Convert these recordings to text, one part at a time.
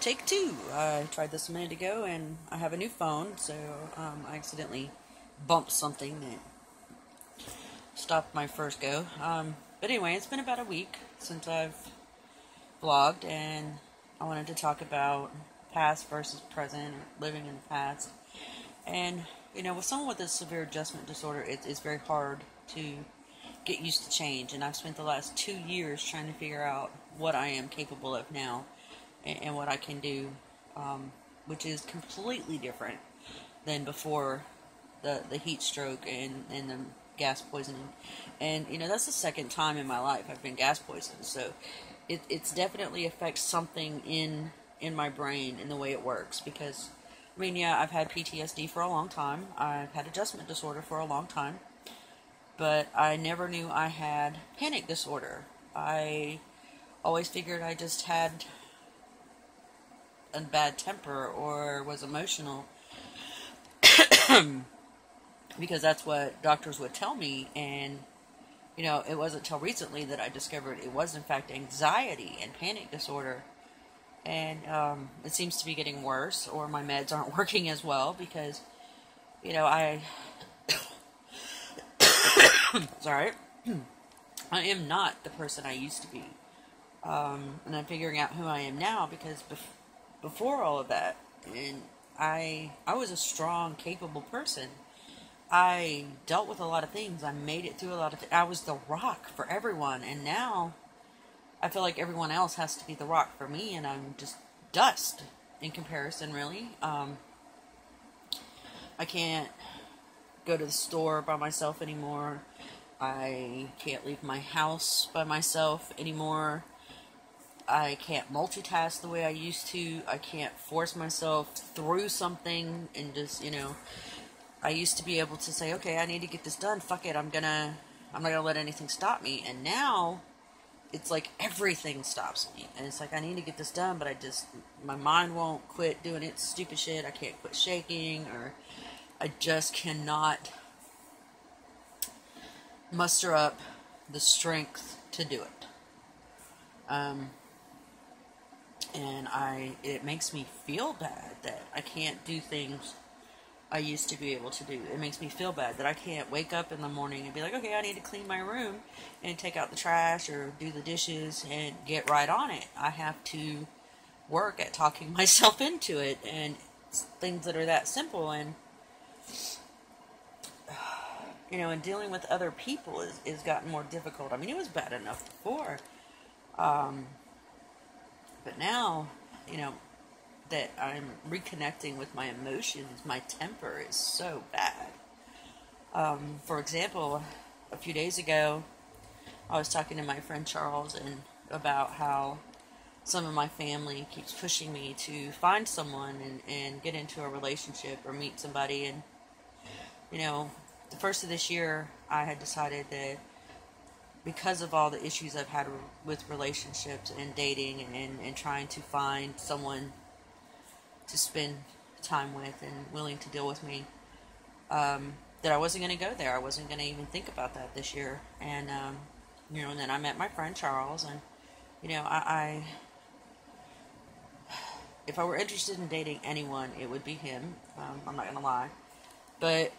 Take two. I tried this a minute ago, and I have a new phone, so I accidentally bumped something that stopped my first go. But anyway, it's been about a week since I've vlogged, and I wanted to talk about past versus present, or living in the past. And, with someone with a severe adjustment disorder, it's very hard to get used to change, and I've spent the last 2 years trying to figure out what I am capable of now and what I can do, which is completely different than before the heat stroke and the gas poisoning. And, that's the second time in my life I've been gas poisoned, so it's definitely affects something in my brain in the way it works, because, I've had PTSD for a long time, I've had adjustment disorder for a long time, but I never knew I had panic disorder. I always figured I just had a bad temper or was emotional because that's what doctors would tell me. And it wasn't until recently that I discovered it was in fact anxiety and panic disorder. And it seems to be getting worse, or my meds aren't working as well, because I sorry I am not the person I used to be. And I'm figuring out who I am now, because before all of that, and I was a strong, capable person. I dealt with a lot of things. I made it through a lot of things. I was the rock for everyone, and now I feel like everyone else has to be the rock for me, and I'm just dust in comparison, really. I can't go to the store by myself anymore. I can't leave my house by myself anymore. I can't multitask the way I used to. I can't force myself through something and just, I used to be able to say, okay, I need to get this done. Fuck it, I'm not gonna let anything stop me. And now it's like everything stops me. And it's like, I need to get this done, but my mind won't quit doing its stupid shit. I can't quit shaking, or I just cannot muster up the strength to do it. And it makes me feel bad that I can't do things I used to be able to do. It makes me feel bad that I can't wake up in the morning and be like, okay, I need to clean my room and take out the trash or do the dishes and get right on it. I have to work at talking myself into it, and things that are that simple. And and dealing with other people is gotten more difficult. It was bad enough before, but now, that I'm reconnecting with my emotions, my temper is so bad. For example, a few days ago, I was talking to my friend Charles and about how some of my family keeps pushing me to find someone and get into a relationship or meet somebody. And, the first of this year, I had decided that because of all the issues I've had with relationships and dating and trying to find someone to spend time with and willing to deal with me, that I wasn't going to go there. I wasn't going to even think about that this year. And, and then I met my friend Charles, and, I if I were interested in dating anyone, it would be him. I'm not going to lie. But,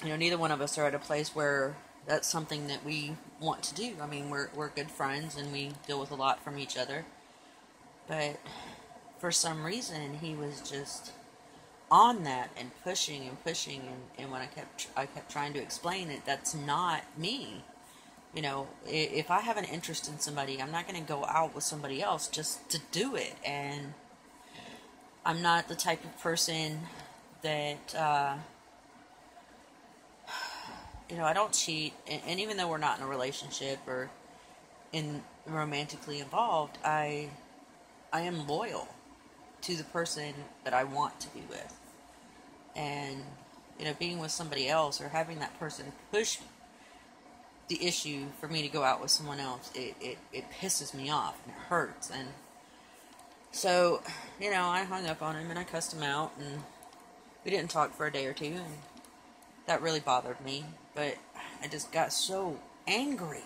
neither one of us are at a place where that's something that we want to do. We're good friends, and we deal with a lot from each other. But for some reason, he was just on that and pushing, and when I kept trying to explain it, that's not me. If I have an interest in somebody, I'm not going to go out with somebody else just to do it. And I'm not the type of person that I don't cheat, and even though we're not in a relationship or romantically involved, I am loyal to the person that I want to be with. And, being with somebody else or having that person push the issue for me to go out with someone else, it pisses me off and it hurts. And so, I hung up on him and I cussed him out, and we didn't talk for a day or two, and that really bothered me. But I just got so angry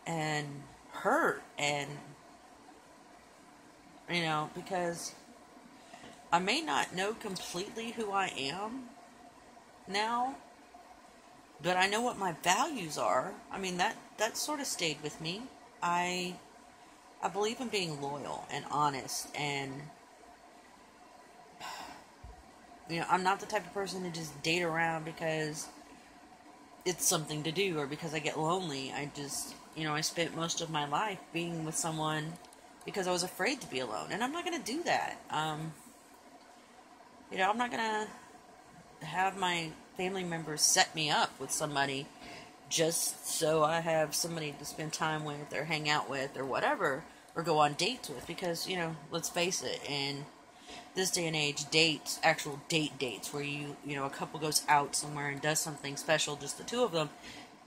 and hurt, and because I may not know completely who I am now, but I know what my values are. I mean, that sort of stayed with me. I believe in being loyal and honest, and I'm not the type of person to just date around because it's something to do or because I get lonely. I spent most of my life being with someone because I was afraid to be alone, and I'm not going to do that. I'm not going to have my family members set me up with somebody just so I have somebody to spend time with or hang out with or whatever, or go on dates with, because, let's face it, in this day and age, actual dates, where a couple goes out somewhere and does something special, just the two of them,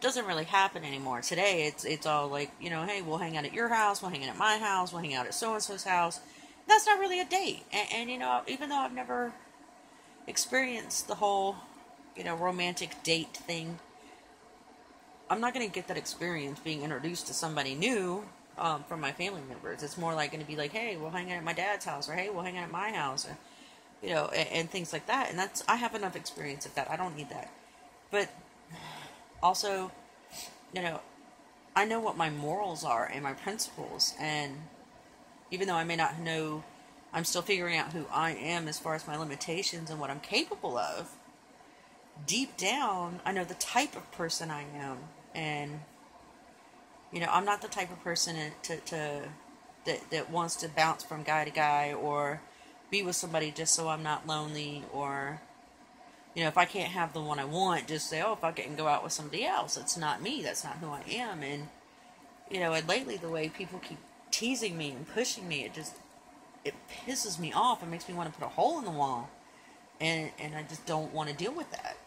doesn't really happen anymore. Today, it's all like, hey, we'll hang out at your house, we'll hang out at my house, we'll hang out at so-and-so's house. That's not really a date. And even though I've never experienced the whole, romantic date thing, I'm not going to get that experience being introduced to somebody new from my family members. It's more like going to be like, hey, we'll hang out at my dad's house, or hey, we'll hang out at my house, or, and things like that. And I have enough experience of that. I don't need that. But also, I know what my morals are and my principles, and even though I may not know, I'm still figuring out who I am as far as my limitations and what I'm capable of. Deep down, I know the type of person I am, and I'm not the type of person that wants to bounce from guy to guy or be with somebody just so I'm not lonely, or if I can't have the one I want, just say, oh, fuck it and go out with somebody else. That's not me. That's not who I am. And and lately the way people keep teasing me and pushing me, it pisses me off. It makes me want to put a hole in the wall, and I just don't want to deal with that.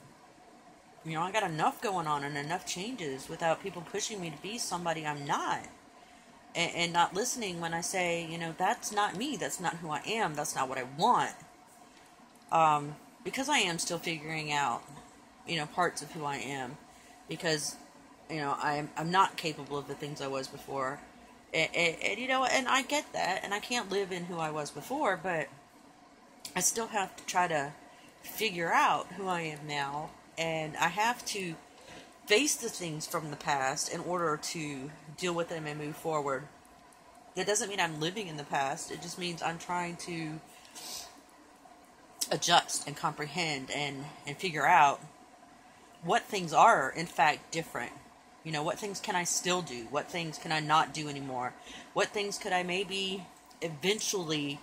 I got enough going on and enough changes without people pushing me to be somebody I'm not. And not listening when I say, that's not me. That's not who I am. That's not what I want. Because I am still figuring out, parts of who I am. Because, I'm not capable of the things I was before. And I get that. And I can't live in who I was before. But I still have to try to figure out who I am now. And I have to face the things from the past in order to deal with them and move forward. That doesn't mean I'm living in the past. It just means I'm trying to adjust and comprehend and figure out what things are, in fact, different. What things can I still do? What things can I not do anymore? What things could I maybe eventually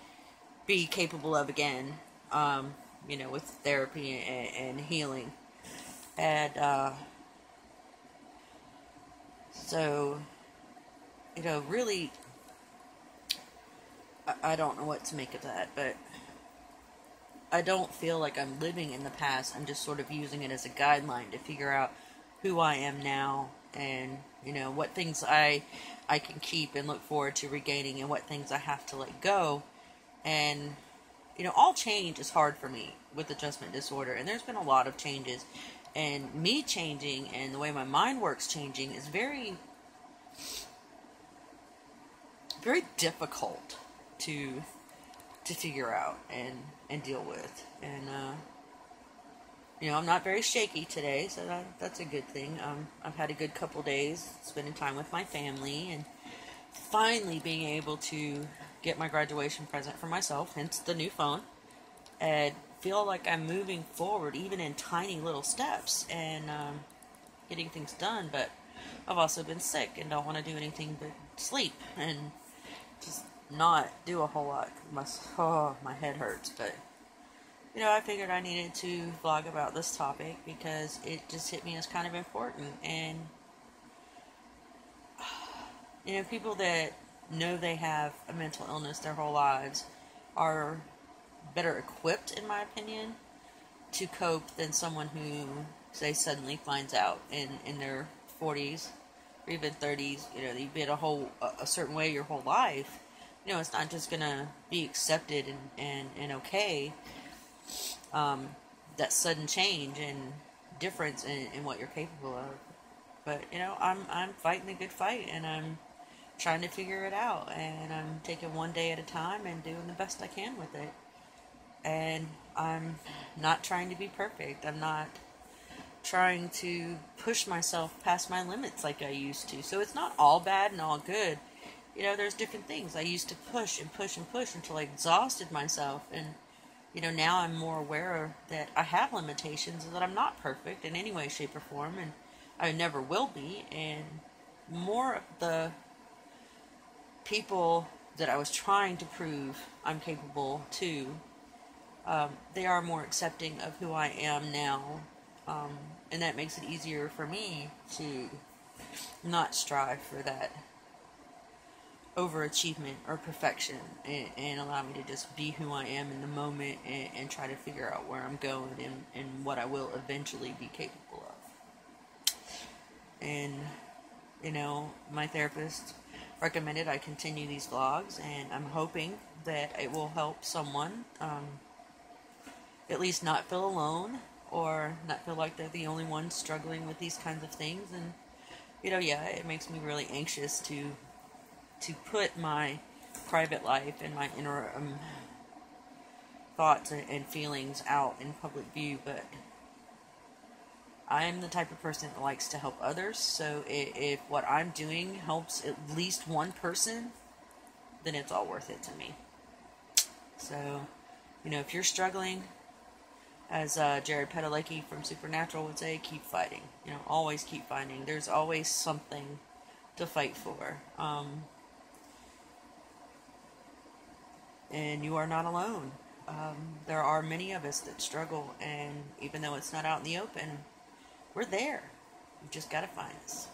be capable of again, with therapy and healing. And, so, really, I don't know what to make of that, but I don't feel like I'm living in the past. I'm just sort of using it as a guideline to figure out who I am now, and, what things I can keep and look forward to regaining, and what things I have to let go. And, all change is hard for me with adjustment disorder, and there's been a lot of changes. And me changing and the way my mind works changing is very, very difficult to figure out and deal with. And, I'm not very shaky today, so that's a good thing. I've had a good couple days spending time with my family and finally being able to get my graduation present for myself, hence the new phone, and feel like I'm moving forward, even in tiny little steps, and getting things done. But I've also been sick and don't want to do anything but sleep and just not do a whole lot. My head hurts. But I figured I needed to vlog about this topic because it just hit me as kind of important. And people that know they have a mental illness their whole lives are better equipped, in my opinion, to cope than someone who, say, suddenly finds out in their 40s or even 30s, you've been a certain way your whole life. It's not just gonna be accepted and okay, that sudden change and difference in what you're capable of. But, I'm fighting the good fight, and I'm trying to figure it out, and I'm taking one day at a time and doing the best I can with it. And I'm not trying to be perfect. I'm not trying to push myself past my limits like I used to. So it's not all bad and all good. You know, there's different things. I used to push and push and push until I exhausted myself. And, you know, now I'm more aware that I have limitations and that I'm not perfect in any way, shape, or form. And I never will be. And more of the people that I was trying to prove I'm capable to, they are more accepting of who I am now. And that makes it easier for me to not strive for that overachievement or perfection, and allow me to just be who I am in the moment, and try to figure out where I'm going, and what I will eventually be capable of. And, you know, my therapist recommended I continue these vlogs, and I'm hoping that it will help someone at least not feel alone, or not feel like they're the only ones struggling with these kinds of things. And, you know, yeah, it makes me really anxious to put my private life and my inner thoughts and feelings out in public view, but I am the type of person that likes to help others. So if what I'm doing helps at least one person, then it's all worth it to me. So, you know, if you're struggling, as Jared Padalecki from Supernatural would say, keep fighting. You know, always keep fighting. There's always something to fight for. And you are not alone. There are many of us that struggle, and even though it's not out in the open, we're there. You've just got to find us.